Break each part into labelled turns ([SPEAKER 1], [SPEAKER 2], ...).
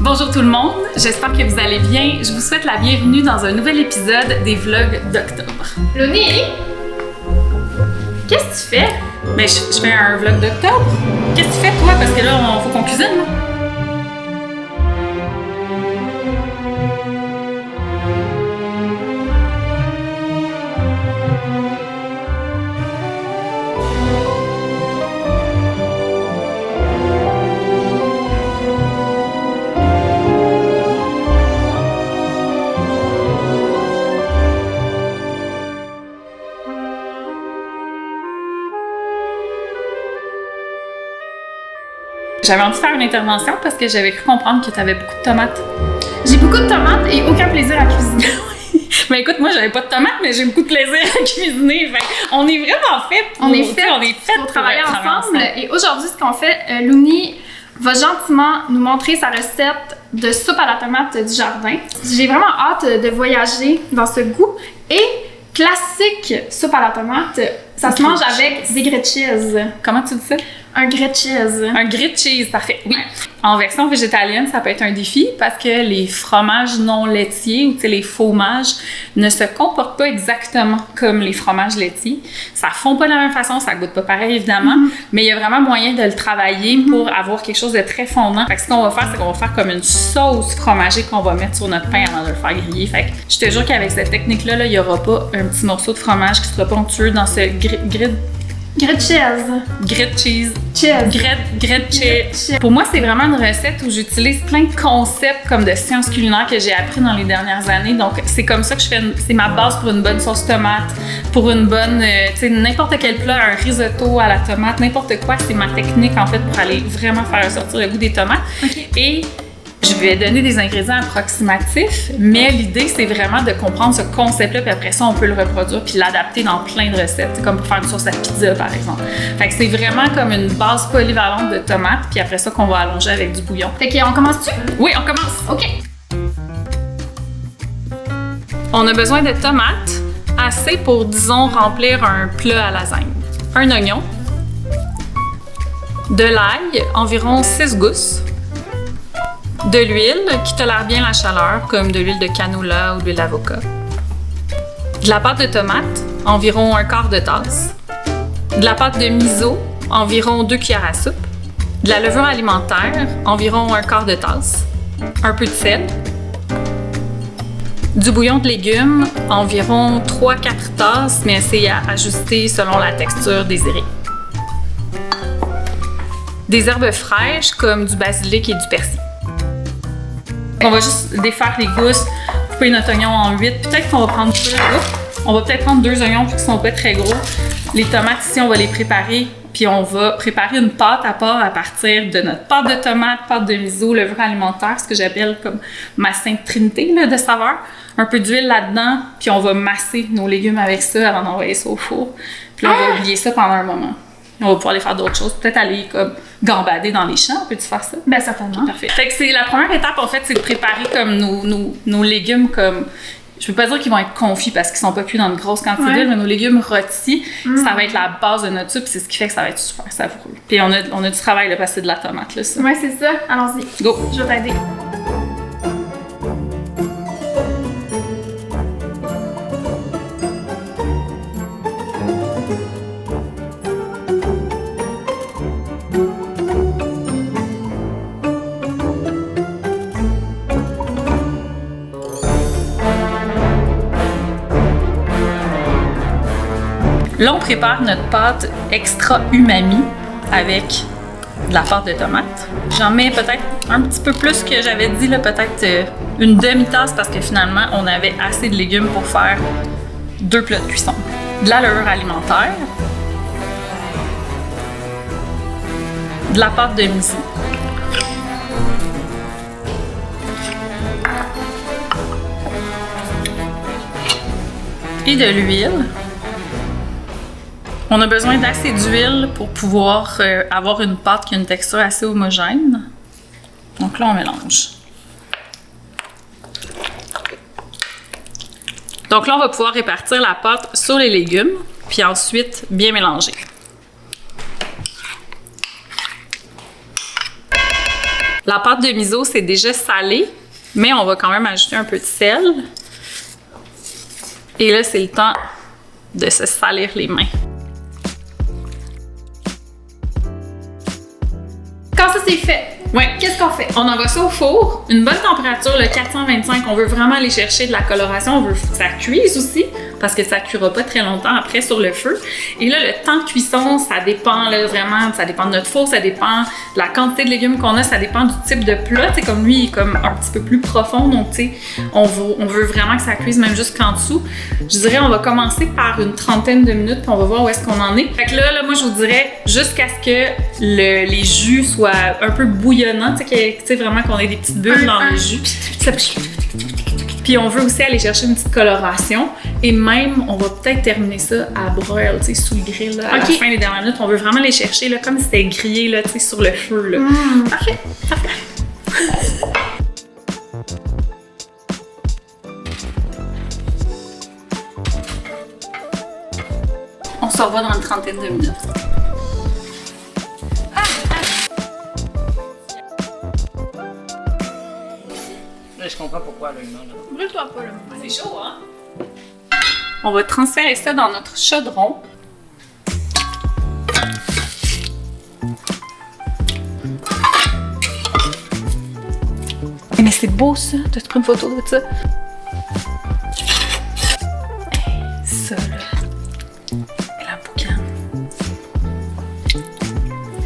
[SPEAKER 1] Bonjour tout le monde, j'espère que vous allez bien. Je vous souhaite la bienvenue dans un nouvel épisode des vlogs d'octobre.
[SPEAKER 2] Loni, qu'est-ce que tu fais?
[SPEAKER 1] Mais je fais un vlog d'octobre. Qu'est-ce que tu fais toi? Parce que là, faut qu'on cuisine. Là. J'avais envie de faire une intervention parce que j'avais cru comprendre que tu avais beaucoup de tomates.
[SPEAKER 2] J'ai beaucoup de tomates et aucun plaisir à cuisiner.
[SPEAKER 1] Mais écoute, moi j'avais pas de tomates, mais j'ai beaucoup de plaisir à cuisiner. Fait, on est vraiment fait
[SPEAKER 2] pour travailler ensemble. Et aujourd'hui, ce qu'on fait, Loni va gentiment nous montrer sa recette de soupe à la tomate du jardin. J'ai vraiment hâte de voyager dans ce goût. Et classique soupe à la tomate, ça se mange avec des grilled cheese.
[SPEAKER 1] Comment tu dis ça?
[SPEAKER 2] Un grilled cheese.
[SPEAKER 1] Un grilled cheese, parfait. Oui. En version végétalienne, ça peut être un défi parce que les fromages non laitiers ou les fromages ne se comportent pas exactement comme les fromages laitiers. Ça fond pas de la même façon, ça goûte pas pareil évidemment, mais il y a vraiment moyen de le travailler pour avoir quelque chose de très fondant. Fait que ce qu'on va faire, c'est qu'on va faire comme une sauce fromagée qu'on va mettre sur notre pain avant de le faire griller. Fait que je te jure qu'avec cette technique-là, il y aura pas un petit morceau de fromage qui sera ponctueux dans ce grilled cheese. Grilled cheese. Grilled cheese. Pour moi, c'est vraiment une recette où j'utilise plein de concepts comme de sciences culinaires que j'ai appris dans les dernières années. Donc, c'est comme ça que je fais. C'est ma base pour une bonne sauce tomate, pour une bonne, tu sais, n'importe quel plat, un risotto à la tomate, n'importe quoi. C'est ma technique en fait pour aller vraiment faire ressortir le goût des tomates. Okay. Et je vais donner des ingrédients approximatifs, mais l'idée, c'est vraiment de comprendre ce concept-là, puis après ça, on peut le reproduire puis l'adapter dans plein de recettes, comme pour faire une sauce à pizza, par exemple. Fait que c'est vraiment comme une base polyvalente de tomates, puis après ça, qu'on va allonger avec du bouillon.
[SPEAKER 2] Fait qu'on commence-tu?
[SPEAKER 1] Oui, on commence.
[SPEAKER 2] OK.
[SPEAKER 1] On a besoin de tomates, assez pour, disons, remplir un plat à lasagne. Un oignon, de l'ail, environ 6 gousses, de l'huile qui tolère bien la chaleur, comme de l'huile de canola ou de l'huile d'avocat. De la pâte de tomate, environ 1/4 de tasse. De la pâte de miso, environ 2 cuillères à soupe. De la levure alimentaire, environ 1/4 de tasse. Un peu de sel. Du bouillon de légumes, environ 3-4 tasses, mais c'est à ajuster selon la texture désirée. Des herbes fraîches comme du basilic et du persil. On va juste défaire les gousses, couper notre oignon en 8. Peut-être qu'on va prendre on va peut-être prendre 2 oignons qui sont pas très gros. Les tomates ici, on va les préparer, puis on va préparer une pâte à part à partir de notre pâte de tomate, pâte de miso, levure alimentaire, ce que j'appelle comme ma sainte trinité là, de saveurs. Un peu d'huile là-dedans, puis on va masser nos légumes avec ça avant d'envoyer ça au four. Puis là, on va oublier ça pendant un moment. On va pouvoir aller faire d'autres choses. Peut-être aller comme gambader dans les champs. Peux-tu faire ça?
[SPEAKER 2] Ben certainement.
[SPEAKER 1] Okay, parfait. Fait que c'est la première étape, en fait, c'est de préparer comme nos légumes comme... Je peux pas dire qu'ils vont être confits parce qu'ils sont pas cuits dans une grosse quantité d'huile, mais nos légumes rôtis, ça va être la base de notre soupe. C'est ce qui fait que ça va être super savoureux. Puis on a du travail là, parce que c'est de la tomate, là, ça.
[SPEAKER 2] Ouais, c'est ça. Allons-y.
[SPEAKER 1] Go!
[SPEAKER 2] Je vais t'aider.
[SPEAKER 1] Là, on prépare notre pâte extra umami avec de la pâte de tomate. J'en mets peut-être un petit peu plus que j'avais dit, là, peut-être une demi-tasse parce que finalement, on avait assez de légumes pour faire 2 plats de cuisson. De la levure alimentaire, de la pâte de miso, et de l'huile. On a besoin d'assez d'huile pour pouvoir avoir une pâte qui a une texture assez homogène. Donc là, on mélange. Donc là, on va pouvoir répartir la pâte sur les légumes, puis ensuite bien mélanger. La pâte de miso, c'est déjà salé, mais on va quand même ajouter un peu de sel. Et là, c'est le temps de se salir les mains.
[SPEAKER 2] Quand ça c'est fait,
[SPEAKER 1] ouais.
[SPEAKER 2] Qu'est-ce qu'on fait?
[SPEAKER 1] On envoie ça au four, une bonne température, le 425. On veut vraiment aller chercher de la coloration. On veut que ça cuise aussi, parce que ça ne cuira pas très longtemps après sur le feu. Et là, le temps de cuisson, ça dépend là, vraiment, ça dépend de notre four, ça dépend de la quantité de légumes qu'on a, ça dépend du type de plat. T'sais, comme lui, il est comme un petit peu plus profond, donc on veut vraiment que ça cuise même jusqu'en dessous. Je dirais, on va commencer par une trentaine de minutes, puis on va voir où est-ce qu'on en est. Fait que là, moi, je vous dirais, jusqu'à ce que les jus soient un peu bouillonnants, tu sais, vraiment qu'on ait des petites bulles dans le jus. Puis on veut aussi aller chercher une petite coloration. Et même, on va peut-être terminer ça à broil, tu sais, sous le grill, là, à la fin des dernières minutes. On veut vraiment les chercher, là, comme si c'était grillé, là, tu sais, sur le feu, là.
[SPEAKER 2] Parfait.
[SPEAKER 1] On se revoit dans une trentaine de minutes.
[SPEAKER 3] Là, je comprends pourquoi le moment là.
[SPEAKER 2] Brûle-toi pas, là.
[SPEAKER 1] C'est chaud, hein? On va transférer ça dans notre chaudron. Mais c'est beau, ça. T'as pris une photo de ça? Hey, ça, là. Et la boucane.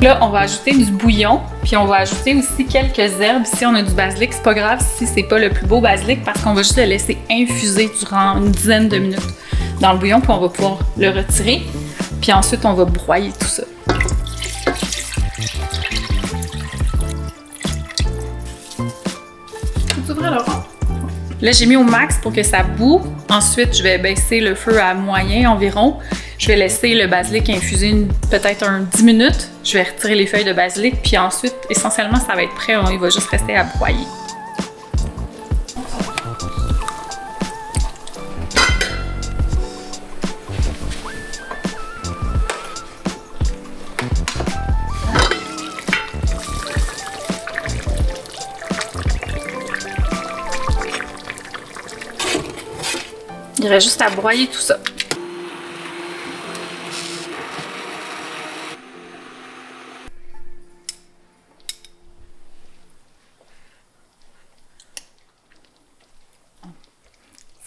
[SPEAKER 1] Là, on va ajouter du bouillon, puis on va ajouter aussi quelques herbes. Ici, on a du basilic. C'est pas grave si c'est pas le plus beau basilic parce qu'on va juste le laisser infuser durant une dizaine de minutes dans le bouillon, puis on va pouvoir le retirer. Puis ensuite, on va broyer tout ça. Là, j'ai mis au max pour que ça boue. Ensuite, je vais baisser le feu à moyen environ. Je vais laisser le basilic infuser peut-être 10 minutes. Je vais retirer les feuilles de basilic, puis ensuite, essentiellement, ça va être prêt. Il va juste rester à broyer. Il reste juste à broyer tout ça.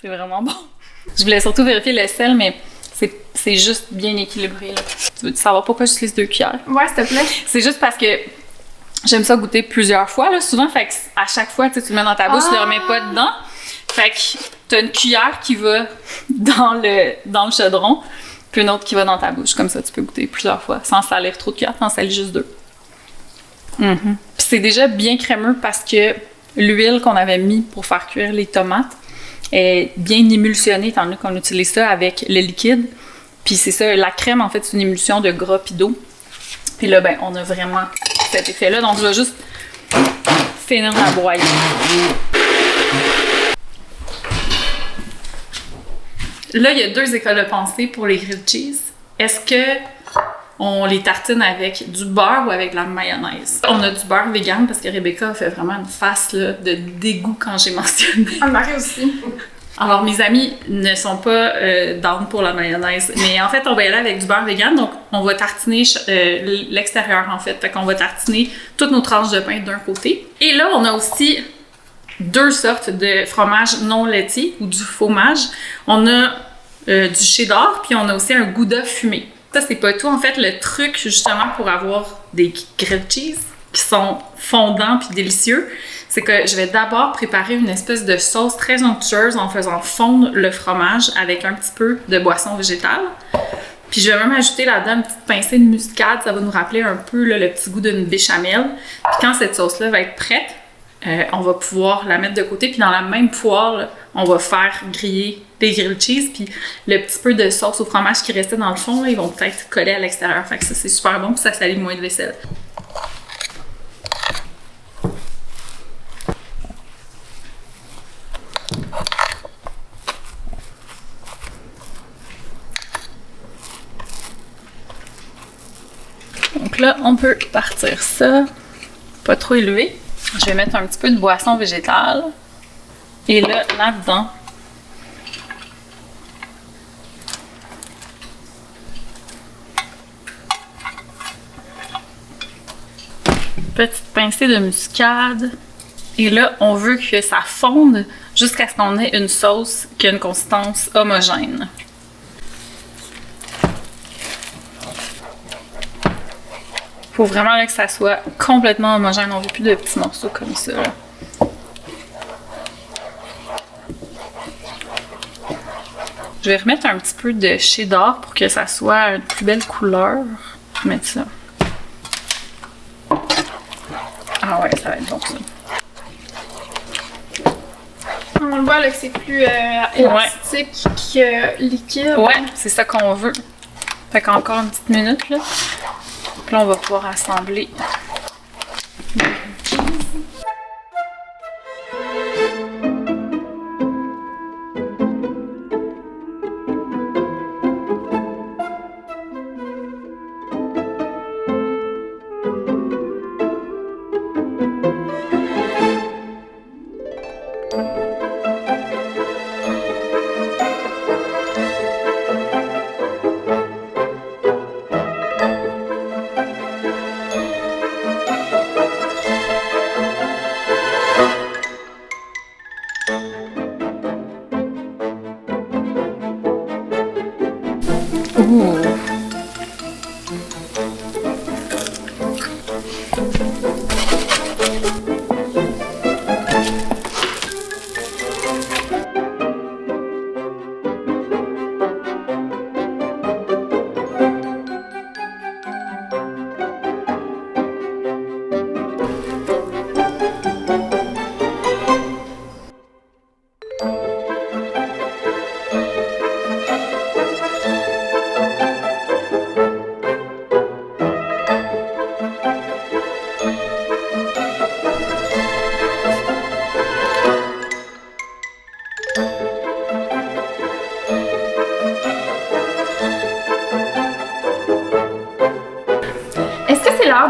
[SPEAKER 1] C'est vraiment bon. Je voulais surtout vérifier le sel, mais c'est juste bien équilibré. Là. Tu veux savoir pourquoi j'utilise 2 cuillères?
[SPEAKER 2] Ouais, s'il te plaît.
[SPEAKER 1] C'est juste parce que j'aime ça goûter plusieurs fois. Là. Souvent, fait que à chaque fois, tu le mets dans ta bouche, tu le remets pas dedans. Fait que t'as une cuillère qui va dans le chaudron, puis une autre qui va dans ta bouche. Comme ça, tu peux goûter plusieurs fois, sans salir trop de cuillères, t'en salis juste 2. Puis c'est déjà bien crémeux parce que l'huile qu'on avait mis pour faire cuire les tomates est bien émulsionnée, étant donné qu'on utilise ça avec le liquide. Puis c'est ça, la crème, en fait, c'est une émulsion de gras puis d'eau. Puis là, ben, on a vraiment cet effet-là. Donc, je vais juste finir la broyer. Là, il y a 2 écoles de pensée pour les grilled cheese. Est-ce que on les tartine avec du beurre ou avec de la mayonnaise? On a du beurre vegan parce que Rebecca a fait vraiment une face là, de dégoût quand j'ai mentionné.
[SPEAKER 2] Ah, Marie aussi.
[SPEAKER 1] Alors, mes amis ne sont pas down pour la mayonnaise, mais en fait, on va y aller avec du beurre vegan. Donc, on va tartiner l'extérieur, en fait. Fait qu'on va tartiner toutes nos tranches de pain d'un côté. Et là, on a aussi 2 sortes de fromage non laitier ou du fromage. On a du cheddar, puis on a aussi un gouda fumé. Ça, c'est pas tout. En fait, le truc, justement, pour avoir des grilled cheese qui sont fondants puis délicieux, c'est que je vais d'abord préparer une espèce de sauce très onctueuse en faisant fondre le fromage avec un petit peu de boisson végétale. Puis je vais même ajouter là-dedans une petite pincée de muscade. Ça va nous rappeler un peu là, le petit goût d'une béchamel. Puis quand cette sauce-là va être prête, on va pouvoir la mettre de côté, puis dans la même poêle, on va faire griller des grilled cheese, puis le petit peu de sauce au fromage qui restait dans le fond, là, ils vont peut-être coller à l'extérieur. Fait que ça, c'est super bon, puis ça salit moins de vaisselle. Donc là, on peut partir ça, pas trop élevé. Je vais mettre un petit peu de boisson végétale. Et là, là-dedans, petite pincée de muscade. Et là, on veut que ça fonde jusqu'à ce qu'on ait une sauce qui a une consistance homogène. Faut vraiment là, que ça soit complètement homogène. On veut plus de petits morceaux comme ça. Là. Je vais remettre un petit peu de cheddar pour que ça soit une plus belle couleur. Je vais mettre ça. Ah ouais, ça va être bon ça.
[SPEAKER 2] On le voit là que c'est plus élastique que liquide.
[SPEAKER 1] Ouais, c'est ça qu'on veut. Fait qu'encore une petite minute là. Puis là, on va pouvoir assembler. Ouh.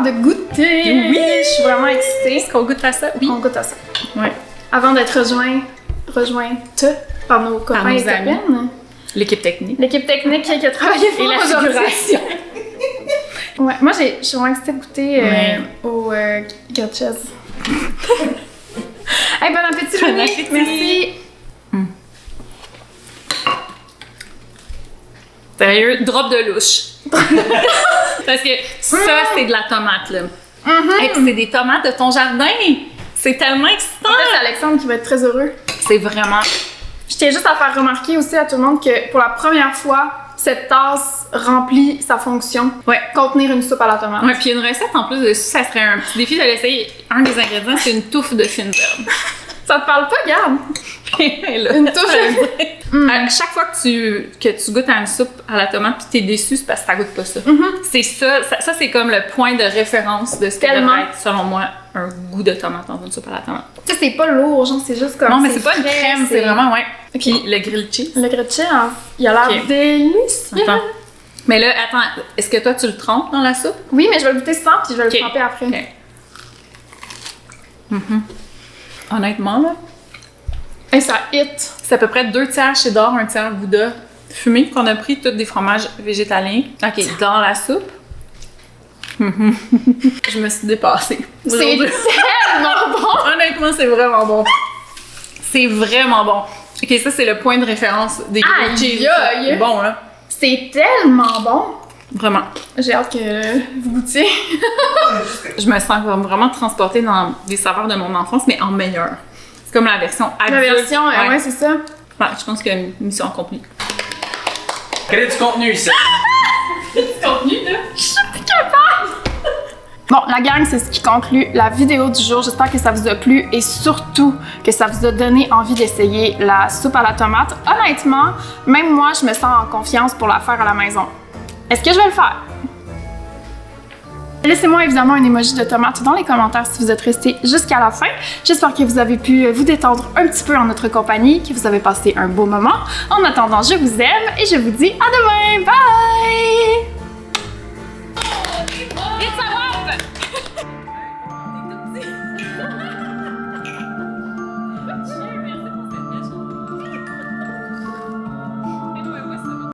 [SPEAKER 2] De goûter.
[SPEAKER 1] Oui,
[SPEAKER 2] je suis vraiment excitée.
[SPEAKER 1] Est-ce qu'on goûte à ça? Oui.
[SPEAKER 2] On goûte à ça.
[SPEAKER 1] Ouais.
[SPEAKER 2] Avant d'être rejointe par nos copains et copines.
[SPEAKER 1] L'équipe technique.
[SPEAKER 2] L'équipe technique qui a travaillé fort aujourd'hui. Ouais, moi je suis vraiment excitée de goûter au grilled cheese. Hey, bon appétit,
[SPEAKER 1] Bon
[SPEAKER 2] Louni.
[SPEAKER 1] appétit.
[SPEAKER 2] Merci.
[SPEAKER 1] Sérieux, drop de louche. Parce que ça, c'est de la tomate, là. Et puis c'est des tomates de ton jardin. C'est tellement excitant.
[SPEAKER 2] En fait, c'est Alexandre qui va être très heureux.
[SPEAKER 1] C'est vraiment...
[SPEAKER 2] Je tiens juste à faire remarquer aussi à tout le monde que pour la première fois, cette tasse remplit sa fonction.
[SPEAKER 1] Ouais.
[SPEAKER 2] Contenir une soupe à la tomate.
[SPEAKER 1] Ouais, puis une recette en plus dessus, ça serait un petit défi de l'essayer. Un des ingrédients, c'est une touffe de fines herbes.
[SPEAKER 2] Ça te parle pas, garde?
[SPEAKER 1] Là,
[SPEAKER 2] Une touffe.
[SPEAKER 1] À chaque fois que tu goûtes à une soupe à la tomate puis t'es déçu, c'est parce que ça goûte pas ça. C'est ça c'est comme le point de référence de ce que devrait être, selon moi, un goût de tomate dans une soupe à la tomate.
[SPEAKER 2] Tu sais, c'est pas lourd, genre, c'est juste comme...
[SPEAKER 1] Non, mais c'est pas une crème, c'est vraiment, ouais.
[SPEAKER 2] Ok.
[SPEAKER 1] Puis le grilled cheese.
[SPEAKER 2] Le grilled cheese, il a l'air délicieux.
[SPEAKER 1] Attends. Mais là, attends, est-ce que toi, tu le trempes dans la soupe?
[SPEAKER 2] Oui, mais je vais le goûter sans, puis je vais le tremper après.
[SPEAKER 1] Honnêtement, là...
[SPEAKER 2] Et ça hit.
[SPEAKER 1] C'est à peu près 2 tiers cheddar, 1 tiers gouda fumé qu'on a pris, tous des fromages végétaliens. OK, dans la soupe. Je me suis dépassée.
[SPEAKER 2] C'est tellement bon!
[SPEAKER 1] Honnêtement, c'est vraiment bon. C'est vraiment bon. OK, ça, c'est le point de référence des grilled cheese. C'est bon, là.
[SPEAKER 2] C'est tellement bon!
[SPEAKER 1] Vraiment.
[SPEAKER 2] J'ai hâte que vous goûtiez.
[SPEAKER 1] Je me sens vraiment transportée dans des saveurs de mon enfance, mais en meilleur. C'est comme la version adulte.
[SPEAKER 2] La version, ouais, c'est ça.
[SPEAKER 1] Ouais, je pense que mission accomplie.
[SPEAKER 3] Quel est du contenu ici?
[SPEAKER 1] Du contenu, là?
[SPEAKER 2] Je suis plus capable! Bon, la gang, c'est ce qui conclut la vidéo du jour. J'espère que ça vous a plu et surtout que ça vous a donné envie d'essayer la soupe à la tomate. Honnêtement, même moi, je me sens en confiance pour la faire à la maison. Est-ce que je vais le faire? Laissez-moi évidemment un emoji de tomate dans les commentaires si vous êtes resté jusqu'à la fin. J'espère que vous avez pu vous détendre un petit peu en notre compagnie, que vous avez passé un beau moment. En attendant, je vous aime et je vous dis à demain! Bye!